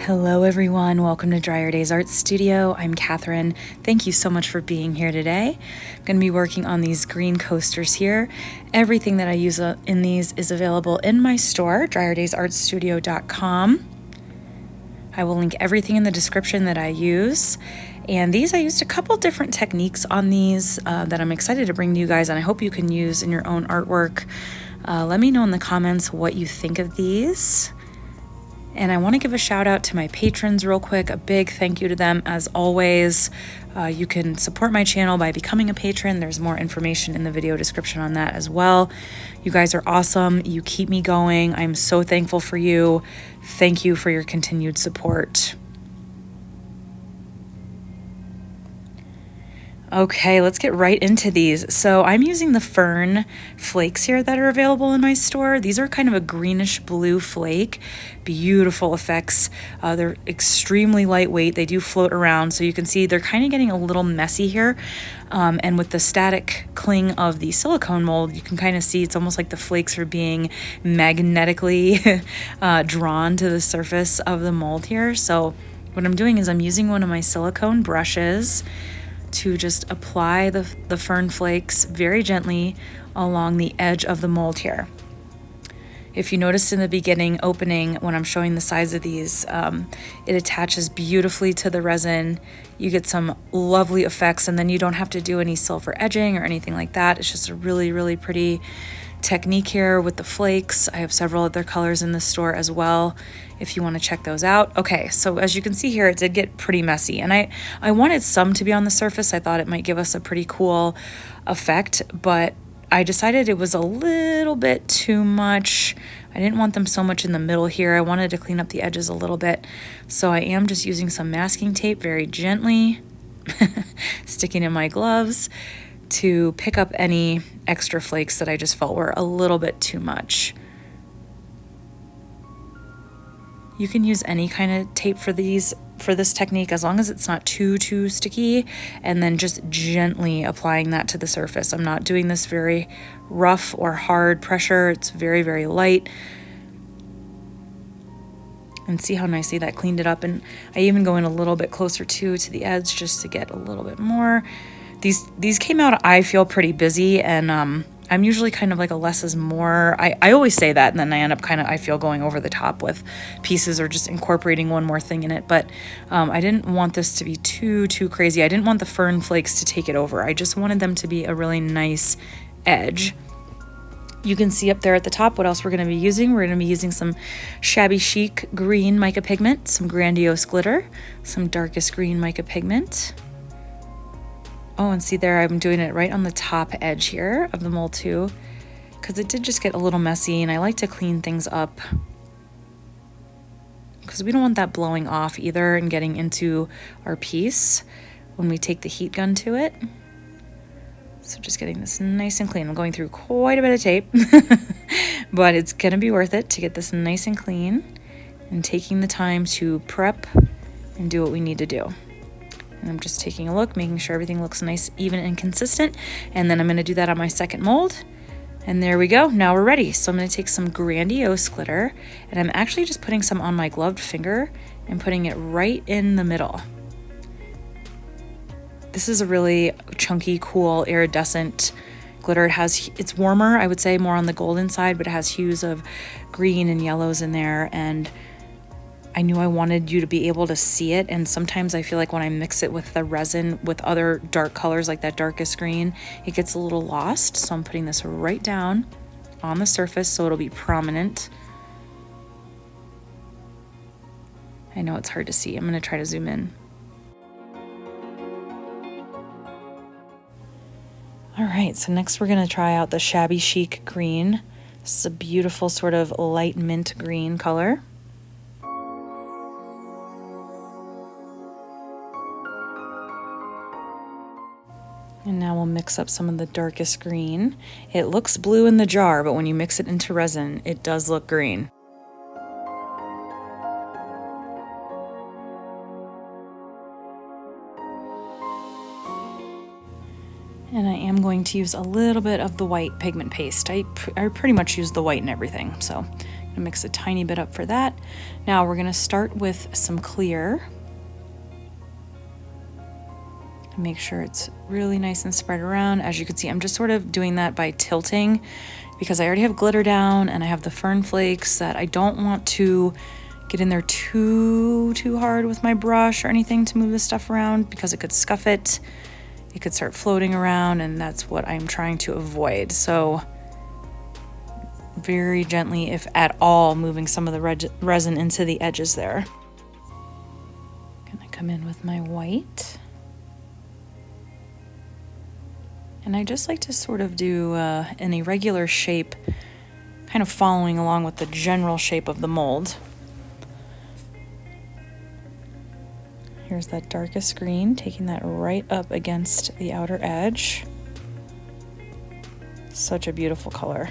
Hello everyone, welcome to DryerDays Art Studio. I'm Catherine. Thank you so much for being here today. I'm going to be working on these green coasters here. Everything that I use in these is available in my store, DryerDaysArtStudio.com. I will link everything in the description that I use. And these, I used a couple different techniques on these that I'm excited to bring to you guys, and I hope you can use in your own artwork. Let me know in the comments what you think of these. And I want to give a shout out to my patrons real quick. A big thank you to them as always. You can support my channel by becoming a patron. There's more information in the video description on that as well. You guys are awesome. You keep me going. I'm so thankful for you. Thank you for your continued support. Okay, let's get right into these. So I'm using the Fern Flakes here that are available in my store. These are kind of a greenish blue flake. Beautiful effects. They're extremely lightweight. They do float around, so you can see they're kind of getting a little messy here. And with the static cling of the silicone mold, you can kind of see it's almost like the flakes are being magnetically drawn to the surface of the mold here. So what I'm doing is I'm using one of my silicone brushes to just apply the Fern Flakes very gently along the edge of the mold here. If you noticed in the beginning opening when I'm showing the size of these, it attaches beautifully to the resin. You get some lovely effects, and then you don't have to do any silver edging or anything like that. It's just a really, really pretty technique here with the flakes. I have several other colors in the store as well if you want to check those out. Okay, so as you can see here, it did get pretty messy, and I wanted some to be on the surface. I thought it might give us a pretty cool effect, but I decided it was a little bit too much. I didn't want them so much in the middle here. I wanted to clean up the edges a little bit, so I am just using some masking tape very gently, sticking in my gloves to pick up any extra flakes that I just felt were a little bit too much. You can use any kind of tape for this technique as long as it's not too sticky, and then just gently applying that to the surface. I'm not doing this very rough or hard pressure. It's very, very light. And see how nicely that cleaned it up. And I even go in a little bit closer to the edge just to get a little bit more. These came out, I feel, pretty busy, and I'm usually kind of like a less is more. I always say that, and then I end up kind of, I feel, going over the top with pieces or just incorporating one more thing in it. But I didn't want this to be too crazy. I didn't want the Fern Flakes to take it over. I just wanted them to be a really nice edge. You can see up there at the top what else we're going to be using. We're going to be using some Shabby Chic green mica pigment, some Grandiose glitter, some darkest green mica pigment. Oh, and see there, I'm doing it right on the top edge here of the mold too, because it did just get a little messy, and I like to clean things up because we don't want that blowing off either and getting into our piece when we take the heat gun to it. So just getting this nice and clean. I'm going through quite a bit of tape, but it's going to be worth it to get this nice and clean and taking the time to prep and do what we need to do. And I'm just taking a look, making sure everything looks nice, even, and consistent. And then I'm going to do that on my second mold. And there we go. Now we're ready. So I'm going to take some Grandiose glitter, and I'm actually just putting some on my gloved finger and putting it right in the middle. This is a really chunky, cool, iridescent glitter. It's warmer, I would say, more on the golden side, but it has hues of green and yellows in there, and I knew I wanted you to be able to see it, and sometimes I feel like when I mix it with the resin with other dark colors like that darkest green, it gets a little lost. So I'm putting this right down on the surface so it'll be prominent. I know it's hard to see. I'm going to try to zoom in. All right, so next we're going to try out the Shabby Chic green. This is a beautiful sort of light mint green color. And now we'll mix up some of the darkest green. It looks blue in the jar, but when you mix it into resin, it does look green. And I am going to use a little bit of the white pigment paste. I pretty much use the white in everything, so Mix a tiny bit up for that. Now we're gonna start with some clear. Make sure it's really nice and spread around. As you can see, I'm just sort of doing that by tilting because I already have glitter down and I have the Fern Flakes that I don't want to get in there too hard with my brush or anything to move this stuff around because it could scuff it. It could start floating around, and that's what I'm trying to avoid. So very gently, if at all, moving some of the resin into the edges there. Gonna come in with my white. And I just like to sort of do an irregular shape, kind of following along with the general shape of the mold. Here's that darkest green, taking that right up against the outer edge. Such a beautiful color.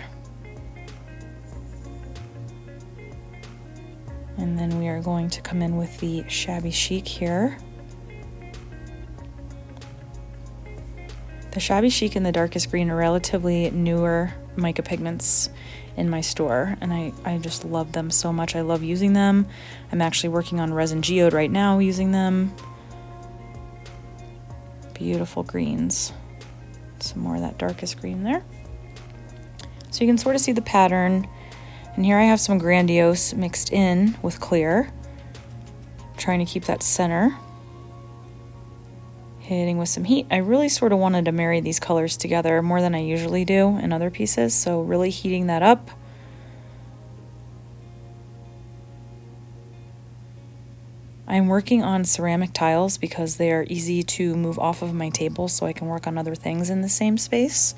And then we are going to come in with the Shabby Chic here. The Shabby Chic and the darkest green are relatively newer mica pigments in my store, and I just love them so much. I love using them. I'm actually working on resin geode right now using them. Beautiful greens. Some more of that darkest green there. So you can sort of see the pattern. And here I have some Grandiose mixed in with clear, trying to keep that center. Hitting with some heat. I really sort of wanted to marry these colors together more than I usually do in other pieces, so really heating that up. I'm working on ceramic tiles because they are easy to move off of my table so I can work on other things in the same space.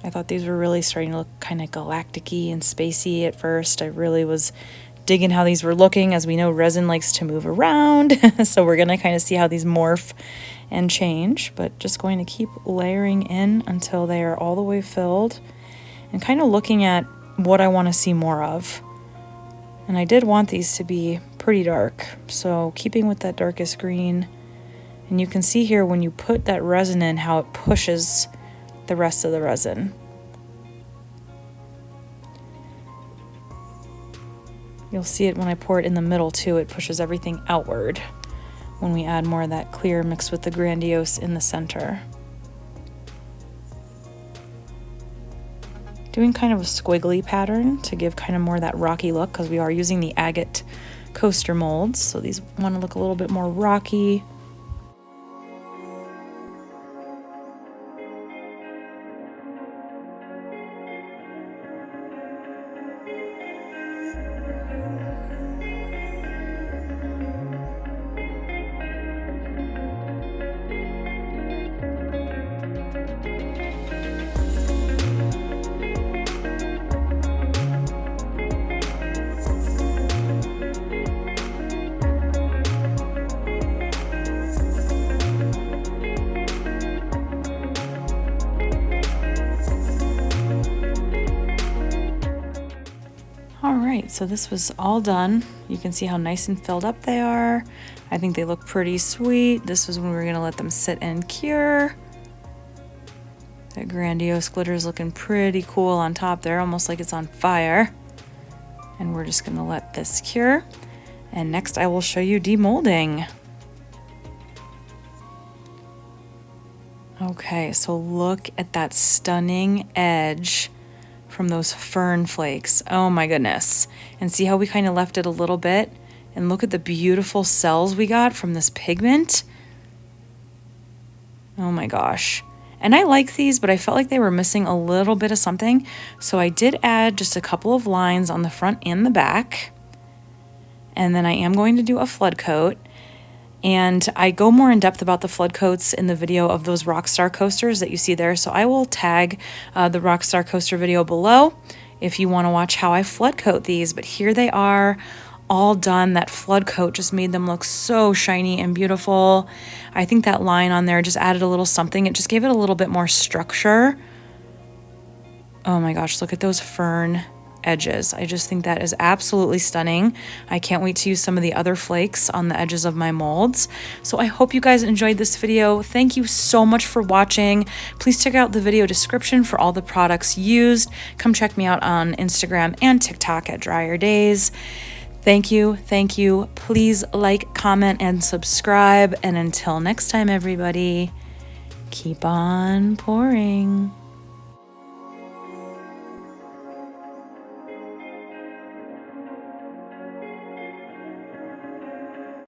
I thought these were really starting to look kind of galactic-y and spacey at first. I really was digging how these were looking. As we know, resin likes to move around, so we're gonna kind of see how these morph and change, but just going to keep layering in until they are all the way filled and kind of looking at what I want to see more of. And I did want these to be pretty dark, so keeping with that darkest green. And you can see here when you put that resin in how it pushes the rest of the resin. You'll see it when I pour it in the middle too. It pushes everything outward when we add more of that clear mixed with the Grandiose in the center. Doing kind of a squiggly pattern to give kind of more of that rocky look because we are using the agate coaster molds. So these want to look a little bit more rocky. Alright, so this was all done. You can see how nice and filled up they are. I think they look pretty sweet. This is when we're going to let them sit and cure. That Grandiose glitter is looking pretty cool on top there, almost like it's on fire. And we're just going to let this cure. And next I will show you demolding. Okay, so look at that stunning edge from those Fern Flakes. Oh my goodness. And see how we kind of left it a little bit? And look at the beautiful cells we got from this pigment. Oh my gosh. And I like these, but I felt like they were missing a little bit of something. So I did add just a couple of lines on the front and the back. And then I am going to do a flood coat. And I go more in depth about the flood coats in the video of those Rockstar coasters that you see there. So I will tag the Rockstar coaster video below if you want to watch how I flood coat these. But here they are, all done. That flood coat just made them look so shiny and beautiful. I think that line on there just added a little something. It just gave it a little bit more structure. Oh my gosh, look at those fern edges. I just think that is absolutely stunning. I can't wait to use some of the other flakes on the edges of my molds. So I hope you guys enjoyed this video. Thank you so much for watching. Please check out the video description for all the products used. Come check me out on Instagram and TikTok at DryerDays. Thank you, thank you. Please like, comment, and subscribe. And until next time, everybody, keep on pouring.